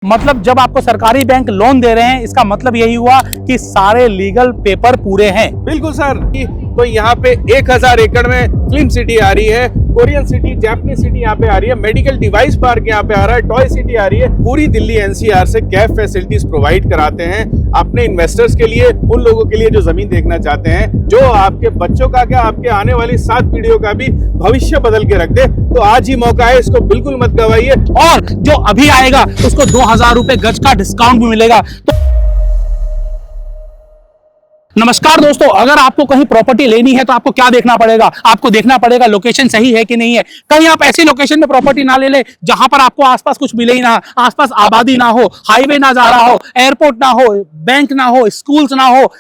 मतलब जब आपको सरकारी बैंक लोन दे रहे हैं, इसका मतलब यही हुआ कि सारे लीगल पेपर पूरे हैं। बिल्कुल सर। तो यहाँ पे 1000 एकड़ में फिल्म सिटी आ रही है, कोरियन सिटी, जापानीज सिटी यहाँ पे आ रही है, मेडिकल डिवाइस पार्क यहाँ पे आ रहा है, टॉय सिटी आ रही है। पूरी दिल्ली एनसीआर से कैब फैसिलिटीज प्रोवाइड कराते हैं अपने इन्वेस्टर्स के लिए, उन लोगों के लिए जो जमीन देखना चाहते हैं, जो आपके बच्चों का क्या आपके आने वाली 7 पीढ़ियों का भी भविष्य बदल के रख दे। तो आज ही मौका है, इसको बिल्कुल मत गवाइए। और जो अभी आएगा उसको 2000 रुपए गज का डिस्काउंट भी मिलेगा। तो नमस्कार दोस्तों, अगर आपको कहीं प्रॉपर्टी लेनी है तो आपको क्या देखना पड़ेगा? आपको देखना पड़ेगा लोकेशन सही है कि नहीं है। कहीं आप ऐसी लोकेशन में प्रॉपर्टी ना ले ले जहां पर आपको आसपास कुछ मिले ही ना, आसपास आबादी ना हो, हाईवे ना जा रहा हो, एयरपोर्ट ना हो, बैंक ना हो, स्कूल्स ना हो।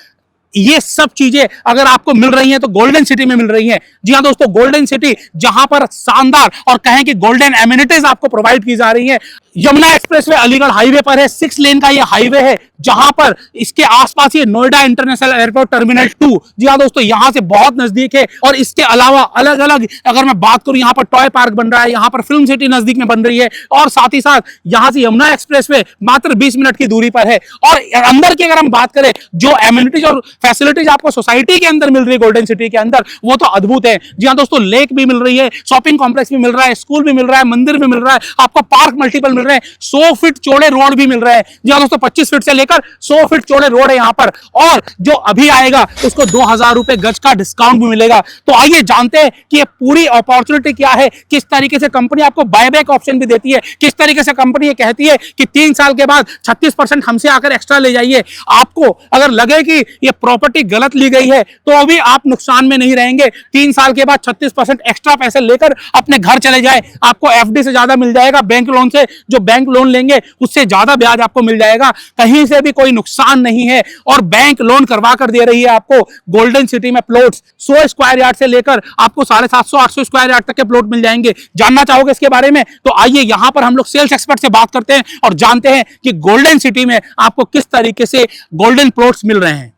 ये सब चीजें अगर आपको मिल रही हैं तो गोल्डन सिटी में मिल रही हैं। जी हां दोस्तों, गोल्डन सिटी, जहां पर शानदार और कहें कि गोल्डन एमिनिटीज आपको प्रोवाइड की जा रही हैं। यमुना एक्सप्रेसवे अलीगढ़ हाईवे पर है, 6 लेन का ये हाईवे है, जहां पर इसके आसपास ये नोएडा इंटरनेशनल एयरपोर्ट टर्मिनल 2, जी हां दोस्तों, यहां से बहुत नजदीक है। और इसके अलावा अलग अलग अगर मैं बात करूं, यहां पर टॉय पार्क बन रहा है, यहां पर फिल्म सिटी नजदीक में बन रही है, और साथ ही साथ यहां से यमुना एक्सप्रेसवे मात्र 20 मिनट की दूरी पर है। और अंदर की अगर हम बात करें, जो एमिनिटीज और फैसिलिटीज आपको सोसाइटी के अंदर मिल रही है गोल्डन सिटी के अंदर, वो तो अद्भुत है। जी हां दोस्तों, लेक भी मिल रही है, शॉपिंग कॉम्प्लेक्स भी मिल रहा है, स्कूल भी मिल रहा है, मंदिर भी मिल रहा है, आपको पार्क मल्टीपल मिल रहे हैं, 100 फीट चौड़े रोड भी मिल रहे हैं। जी हां दोस्तों, 25 फीट से लेकर 100 फीट चौड़े रोड है यहां पर। और जो अभी आएगा उसको 2000 रुपए गज का डिस्काउंट भी मिलेगा। तो आइए जानते हैं कि ये पूरी अपॉर्चुनिटी क्या है, किस तरीके से कंपनी आपको बायबैक ऑप्शन भी देती है, किस तरीके से कंपनी ये कहती है कि 3 साल के बाद 36% हमसे आकर एक्स्ट्रा ले जाइए। आपको अगर लगे कि ये प्रॉपर्टी गलत ली गई है तो अभी आप नुकसान में नहीं रहेंगे। 3 साल के बाद 36% एक्स्ट्रा पैसे लेकर अपने घर चले जाए, आपको एफडी से ज्यादा मिल जाएगा, बैंक लोन से जो बैंक लोन लेंगे उससे ज्यादा ब्याज आपको मिल जाएगा। कहीं से भी कोई नुकसान नहीं है। और बैंक लोन करवा कर दे रही है आपको गोल्डन सिटी में प्लॉट्स 100 स्क्वायर यार्ड से लेकर आपको 750-800 स्क्वायर यार्ड तक के प्लॉट मिल जाएंगे। जानना चाहोगे इसके बारे में? तो आइए यहां पर हम लोग सेल्स एक्सपर्ट से बात करते हैं और जानते हैं कि गोल्डन सिटी में आपको किस तरीके से गोल्डन प्लॉट्स मिल रहे हैं।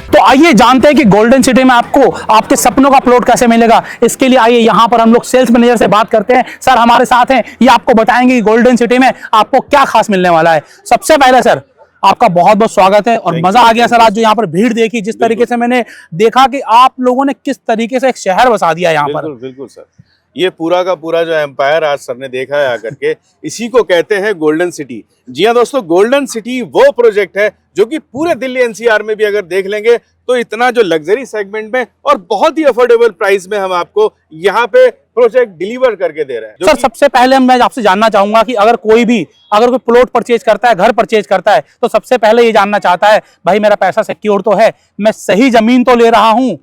तो आइए जानते हैं कि गोल्डन सिटी में आपको आपके सपनों का प्लॉट कैसे मिलेगा। इसके लिए आइए यहां पर हम लोग सेल्स मैनेजर से बात करते हैं। सर हमारे साथ हैं, ये आपको बताएंगे कि गोल्डन सिटी में आपको क्या खास मिलने वाला है। सबसे पहले सर आपका बहुत बहुत स्वागत है और मजा आ गया सर आज जो यहाँ पर भीड़ देखी, जिस तरीके से मैंने देखा कि आप लोगों ने किस तरीके से एक शहर बसा दिया यहाँ पर। बिल्कुल सर, ये पूरा का पूरा जो एम्पायर आज सर ने देखा है आकर के, इसी को कहते हैं गोल्डन सिटी। जी हाँ दोस्तों, गोल्डन सिटी वो प्रोजेक्ट है जो कि पूरे दिल्ली एनसीआर में भी अगर देख लेंगे तो इतना जो लग्जरी सेगमेंट में और बहुत ही अफोर्डेबल प्राइस में हम आपको यहाँ पे प्रोजेक्ट डिलीवर करके दे रहे हैं। सर सबसे पहले मैं आपसे जानना चाहूंगा कि अगर कोई प्लॉट परचेज करता है, घर परचेज करता है, तो सबसे पहले ये जानना चाहता है भाई मेरा पैसा सिक्योर तो है, मैं सही जमीन तो ले रहा हूँ,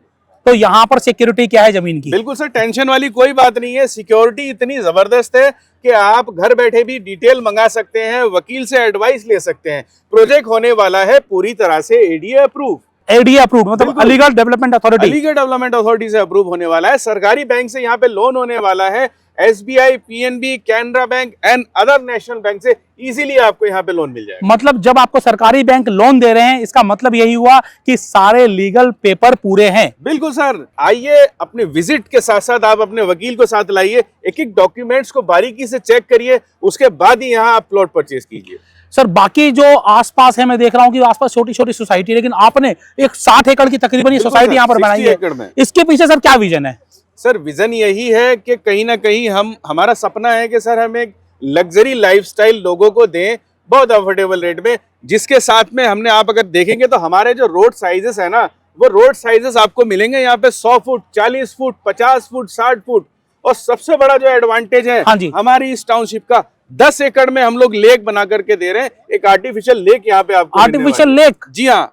तो यहाँ पर सिक्योरिटी क्या है जमीन की? बिल्कुल सर, टेंशन वाली कोई बात नहीं है। सिक्योरिटी इतनी जबरदस्त है कि आप घर बैठे भी डिटेल मंगा सकते हैं, वकील से एडवाइस ले सकते हैं। प्रोजेक्ट होने वाला है पूरी तरह से एडीए अप्रूव। एडीए अप्रूव मतलब Aligarh development authority, Aligarh development authority से अप्रूव होने वाला है। सरकारी बैंक से यहाँ पे लोन होने वाला है, SBI, PNB, Canara bank and other national bank से इजीली आपको यहाँ पे लोन मिल जाएगा। मतलब जब आपको सरकारी बैंक लोन दे रहे हैं, इसका मतलब यही हुआ कि सारे लीगल पेपर पूरे हैं। बिल्कुल सर, आइए अपने विजिट के साथ साथ आप अपने वकील को साथ लाइए, एक एक डॉक्यूमेंट्स को बारीकी से चेक करिए, उसके बाद ही यहाँ आप प्लॉट परचेज कीजिए। सर बाकी जो आसपास है, मैं देख रहा हूँ कि आसपास छोटी छोटी सोसाइटी, लेकिन आपने एक 60 एकड़ की तकरीबन ये सोसाइटी यहाँ पर बनाई है। इसके पीछे सर क्या विजन है? सर विजन यही है कि कहीं ना कहीं हमारा सपना है कि सर हम एक लग्जरी लाइफस्टाइल लोगों को दें बहुत अफोर्डेबल रेट में, जिसके साथ में हमने, आप अगर देखेंगे तो हमारे जो रोड साइजेस है ना, वो रोड साइजेस आपको मिलेंगे यहाँ पे 100 फुट, 40 फुट, 50 फुट, 60 फुट। और सबसे बड़ा जो एडवांटेज है हमारी इस टाउनशिप का, 10 एकड़ में हम लोग लेक बना करके दे रहे हैं, एक आर्टिफिशियल लेक यहाँ पे आपको। Artificial lake? जी हाँ।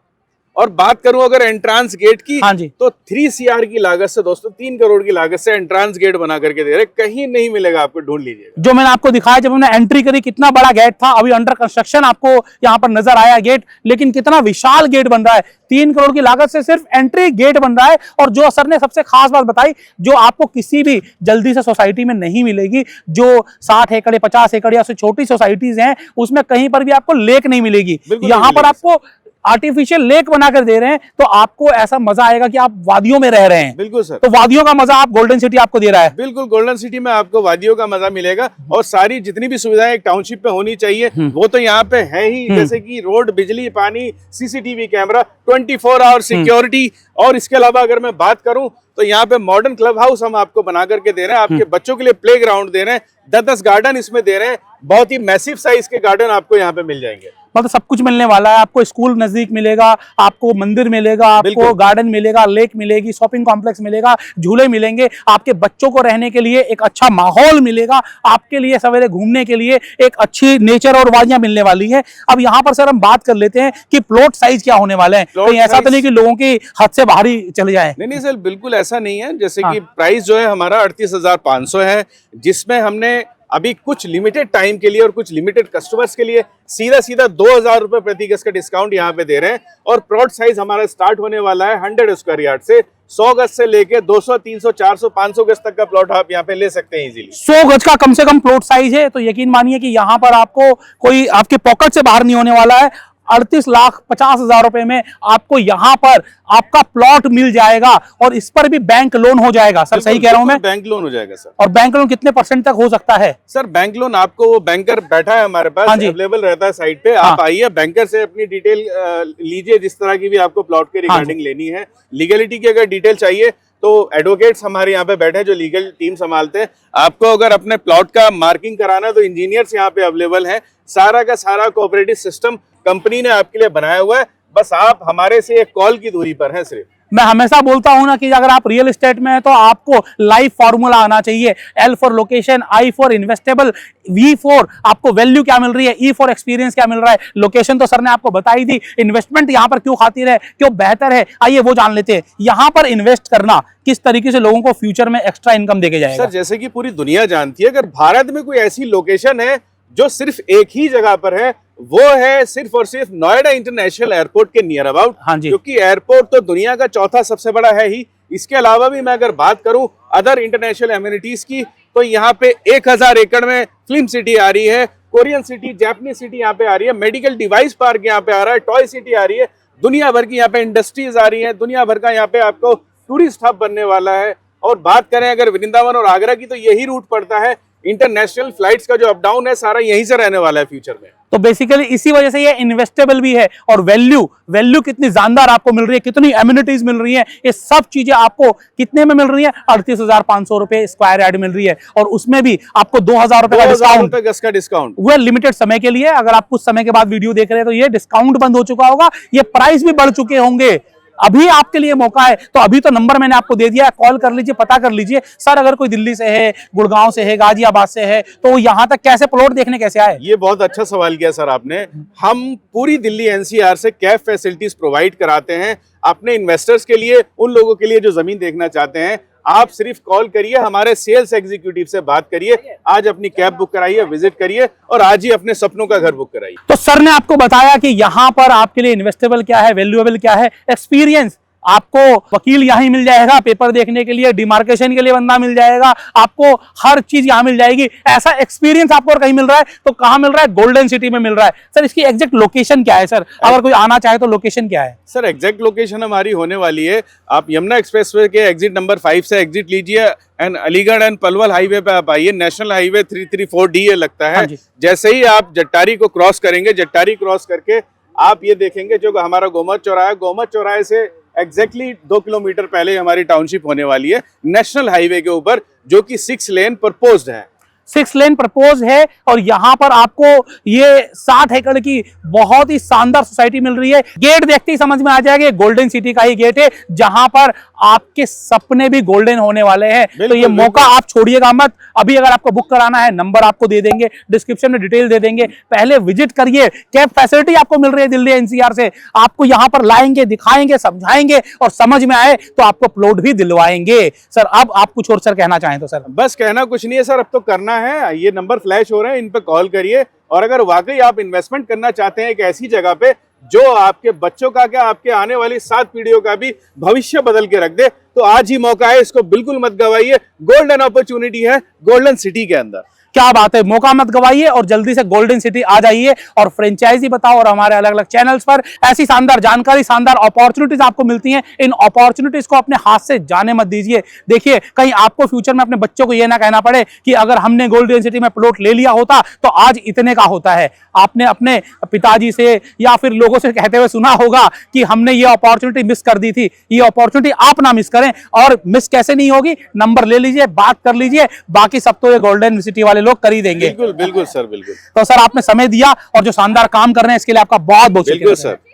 और बात करूं अगर एंट्रांस गेट की, हाँ जी, तो 3 CR की लागत से दोस्तों, 3 करोड़ की लागत से एंट्रांस गेट बना करके दे रहे, कहीं नहीं मिलेगा आपको, ढूंढ लीजिएगा। जो मैंने आपको दिखाया, जब हमने एंट्री करी कितना बड़ा गेट था, अभी अंडर कंस्ट्रक्शन आपको यहाँ पर नजर आया गेट, लेकिन कितना विशाल गेट बन रहा है। 3 करोड़ की लागत से सिर्फ एंट्री गेट बन रहा है। और जो सर ने सबसे खास बात बताई, जो आपको किसी भी जल्दी से सोसाइटी में नहीं मिलेगी, जो 60 एकड़ 50 एकड़ या छोटी सोसाइटीज हैं, उसमें कहीं पर भी आपको लेक नहीं मिलेगी। यहाँ पर आपको आर्टिफिशियल लेक बनाकर दे रहे हैं, तो आपको ऐसा मजा आएगा कि आप वादियों में रह रहे हैं। बिल्कुल सर, तो वादियों का मजा आप गोल्डन सिटी आपको दे रहा है। बिल्कुल गोल्डन सिटी में आपको वादियों का मजा मिलेगा और सारी जितनी भी सुविधाएं एक टाउनशिप पे होनी चाहिए वो तो यहाँ पे है ही, जैसे कि रोड, बिजली, पानी, सीसीटीवी कैमरा, 24 आवर सिक्योरिटी। और इसके अलावा अगर मैं बात करूं तो यहाँ पे मॉडर्न क्लब हाउस हम आपको बना करके दे रहे हैं, आपके बच्चों के लिए प्ले ग्राउंड दे रहे हैं, 10-10 गार्डन इसमें दे रहे हैं, बहुत ही मैसिव साइज के गार्डन आपको यहाँ पे मिल जाएंगे। मतलब सब कुछ मिलने वाला है आपको। स्कूल नजदीक मिलेगा, आपको मंदिर मिलेगा, आपको गार्डन मिलेगा, लेक मिलेगी, शॉपिंग कॉम्प्लेक्स मिलेगा, झूले मिलेंगे, आपके बच्चों को रहने के लिए एक अच्छा माहौल मिलेगा, आपके लिए सवेरे घूमने के लिए एक अच्छी नेचर और वादियां मिलने वाली है। अब यहाँ पर सर हम बात कर लेते हैं कि प्लॉट साइज क्या होने वाले हैं। तो ऐसा तो नहीं कि लोगों की हद से बाहर ही चले जाए। नहीं सर, बिल्कुल ऐसा नहीं है। जैसे कि प्राइस जो है हमारा 38,500 है, जिसमें हमने अभी कुछ लिमिटेड टाइम के लिए और कुछ लिमिटेड कस्टमर्स के लिए सीधा 2,000 रुपए प्रति गज का डिस्काउंट यहाँ पे दे रहे हैं। और प्लॉट साइज हमारा स्टार्ट होने वाला है 100 स्क्वायर यार्ड से। 100 गज से लेके 200, 300, 400, 500 गज तक का प्लॉट आप यहाँ पे ले सकते हैं इजीली। 100 गज का कम से कम प्लॉट साइज है, तो यकीन मानिए कि यहाँ पर आपको कोई आपके पॉकेट से बाहर नहीं होने वाला है। 38,50,000 रुपए में आपको यहाँ पर आपका प्लॉट मिल जाएगा और इस पर भी बैंक लोन हो जाएगा। सर सही कह रहा हूं मैं? बैंक लोन हो जाएगा सर। और बैंक लोन कितने % तक हो सकता है? सर बैंक लोन आपको, वो बैंकर बैठा है हमारे पास, अवेलेबल रहता है साइट पे। आप आइए, बैंकर से अपनी डिटेल लीजिए, जिस तरह की भी आपको प्लॉट के रिगार्डिंग लेनी है। लीगलिटी की अगर डिटेल चाहिए तो एडवोकेट्स हमारे यहाँ पे बैठे हैं जो लीगल टीम संभालते हैं। आपको अगर अपने प्लॉट का मार्किंग कराना है तो इंजीनियर्स यहाँ पे अवेलेबल हैं। सारा का सारा कोऑपरेटिव सिस्टम कंपनी ने आपके लिए बनाया हुआ है, बस आप हमारे से एक कॉल की दूरी पर हैं सिर्फ। मैं हमेशा बोलता हूं ना कि अगर आप रियल एस्टेट में हैं तो आपको लाइफ फॉर्मूला आना चाहिए। L for location, I for investable, V for आपको वैल्यू क्या मिल रही है, E फॉर एक्सपीरियंस क्या मिल रहा है। लोकेशन तो सर ने आपको बताई थी, इन्वेस्टमेंट यहाँ पर क्यों खातिर है, क्यों बेहतर है, आइए वो जान लेते हैं। यहाँ पर इन्वेस्ट करना किस तरीके से लोगों को फ्यूचर में एक्स्ट्रा इनकम देके जाएगा। सर जैसे कि पूरी दुनिया जानती है, अगर भारत में कोई ऐसी लोकेशन है जो सिर्फ एक ही जगह पर है, वो है सिर्फ और सिर्फ नोएडा इंटरनेशनल एयरपोर्ट के नियर अबाउट। क्योंकि एयरपोर्ट तो दुनिया का चौथा सबसे बड़ा है ही। इसके अलावा भी मैं अगर बात करूं अदर इंटरनेशनल एमिनिटीज की, तो यहाँ पे 1000 एकड़ में फिल्म सिटी आ रही है, कोरियन सिटी, जापानीज सिटी यहाँ पे आ रही है, मेडिकल डिवाइस पार्क यहाँ पे आ रहा है, टॉय सिटी आ रही है, दुनिया भर की यहाँ पे इंडस्ट्रीज आ रही है, दुनिया भर का यहाँ पे आपको टूरिस्ट हब बनने वाला है। और बात करें अगर वृंदावन और आगरा की, तो यही रूट पड़ता है। इंटरनेशनल फ्लाइट्स का जो अप डाउन है सारा यहीं से रहने वाला है फ्यूचर में। तो बेसिकली इसी वजह से ये इन्वेस्टेबल भी है। और वैल्यू कितनी जानदार आपको मिल रही है, कितनी एमिनिटीज मिल रही है, ये सब चीजें आपको कितने में मिल रही है? 38,500 रुपए स्क्वायर यार्ड मिल रही है। और उसमें भी आपको 2,000 रुपए का डिस्काउंट। वो लिमिटेड समय के लिए, अगर आप कुछ समय के बाद वीडियो देख रहे हैं तो ये डिस्काउंट बंद हो चुका होगा, ये प्राइस भी बढ़ चुके होंगे। अभी आपके लिए मौका है, तो अभी तो नंबर मैंने आपको दे दिया है, कॉल कर लीजिए, पता कर लीजिए। सर अगर कोई दिल्ली से है, गुड़गांव से है, गाजियाबाद से है, तो यहाँ तक कैसे प्लॉट देखने कैसे आए? ये बहुत अच्छा सवाल किया सर आपने। हम पूरी दिल्ली एनसीआर से कैब फैसिलिटीज प्रोवाइड कराते हैं अपने इन्वेस्टर्स के लिए, उन लोगों के लिए जो जमीन देखना चाहते हैं। आप सिर्फ कॉल करिए, हमारे सेल्स एग्जीक्यूटिव से बात करिए, आज अपनी कैब बुक कराइए, विजिट करिए और आज ही अपने सपनों का घर बुक कराइए। तो सर ने आपको बताया कि यहाँ पर आपके लिए इन्वेस्टेबल क्या है, वैल्यूएबल क्या है, एक्सपीरियंस। आपको वकील यहाँ ही मिल जाएगा पेपर देखने के लिए, डिमार्केशन के लिए बंदा मिल जाएगा, आपको हर चीज यहाँ मिल जाएगी। ऐसा एक्सपीरियंस आपको और कहीं मिल रहा है तो कहाँ मिल रहा है? गोल्डन सिटी में मिल रहा है। सर इसकी एग्जैक्ट लोकेशन क्या है? सर अगर कोई आना चाहे तो लोकेशन क्या है? सर एग्जैक्ट लोकेशन हमारी होने वाली है, आप यमुना एक्सप्रेसवे के एग्जिट नंबर 5 से एग्जिट लीजिए and Aligarh and Palwal highway पे आप आइए। नेशनल हाईवे 334D ये लगता है। जैसे ही आप जट्टारी को क्रॉस करेंगे, जट्टारी क्रॉस करके आप ये देखेंगे जो हमारा गोमत चौराहा, गोमत चौराहे से एग्जैक्टली 2 किलोमीटर पहले हमारी टाउनशिप होने वाली है, नेशनल हाईवे के ऊपर, जो कि 6 लेन प्रपोज्ड है। 6 लेन प्रपोज है। और यहाँ पर आपको ये 60 एकड़ की बहुत ही शानदार सोसाइटी मिल रही है। गेट देखते ही समझ में आ जाएगा, गोल्डन सिटी का ही गेट है, जहां पर आपके सपने भी गोल्डन होने वाले हैं। तो ये मौका आप छोड़िएगा मत। अभी अगर आपको बुक कराना है, नंबर आपको दे देंगे, डिस्क्रिप्शन में डिटेल दे देंगे, पहले विजिट करिए। कैब फैसिलिटी आपको मिल रही है दिल्ली एनसीआर से, आपको यहाँ पर लाएंगे, दिखाएंगे, समझाएंगे और समझ में आए तो आपको प्लॉट भी दिलवाएंगे। सर अब आप कुछ और सर कहना चाहें तो? सर बस कहना कुछ नहीं है सर, अब तो करना है। ये नंबर फ्लैश हो रहे हैं, इन पे कॉल करिए। और अगर वाकई आप इन्वेस्टमेंट करना चाहते हैं एक ऐसी जगह पे जो आपके बच्चों का क्या, आपके आने वाली 7 पीढ़ियों का भी भविष्य बदल के रख दे, तो आज ही मौका है, इसको बिल्कुल मत गवाइए। गोल्डन अपॉर्चुनिटी है गोल्डन सिटी के अंदर। क्या बात है, मौका मत गवाइए और जल्दी से गोल्डन सिटी आ जाइए और फ्रेंचाइजी बताओ, और हमारे अलग अलग चैनल्स पर ऐसी शानदार जानकारी, शानदार अपॉर्चुनिटीज आपको मिलती हैं। इन अपॉर्चुनिटीज को अपने हाथ से जाने मत दीजिए। देखिए, कहीं आपको फ्यूचर में अपने बच्चों को यह ना कहना पड़े कि अगर हमने गोल्डन सिटी में प्लॉट ले लिया होता तो आज इतने का होता है। आपने अपने पिताजी से या फिर लोगों से कहते हुए सुना होगा कि हमने ये अपॉर्चुनिटी मिस कर दी थी। ये अपॉर्चुनिटी आप ना मिस करें। और मिस कैसे नहीं होगी, नंबर ले लीजिए, बात कर लीजिए, बाकी सब तो ये गोल्डन सिटी वाले लोग कर ही देंगे। बिल्कुल बिल्कुल सर, बिल्कुल। तो सर, आपने समय दिया और जो शानदार काम कर रहे हैं इसके लिए आपका बहुत बहुत बिल्कुल शुक्रिया सर।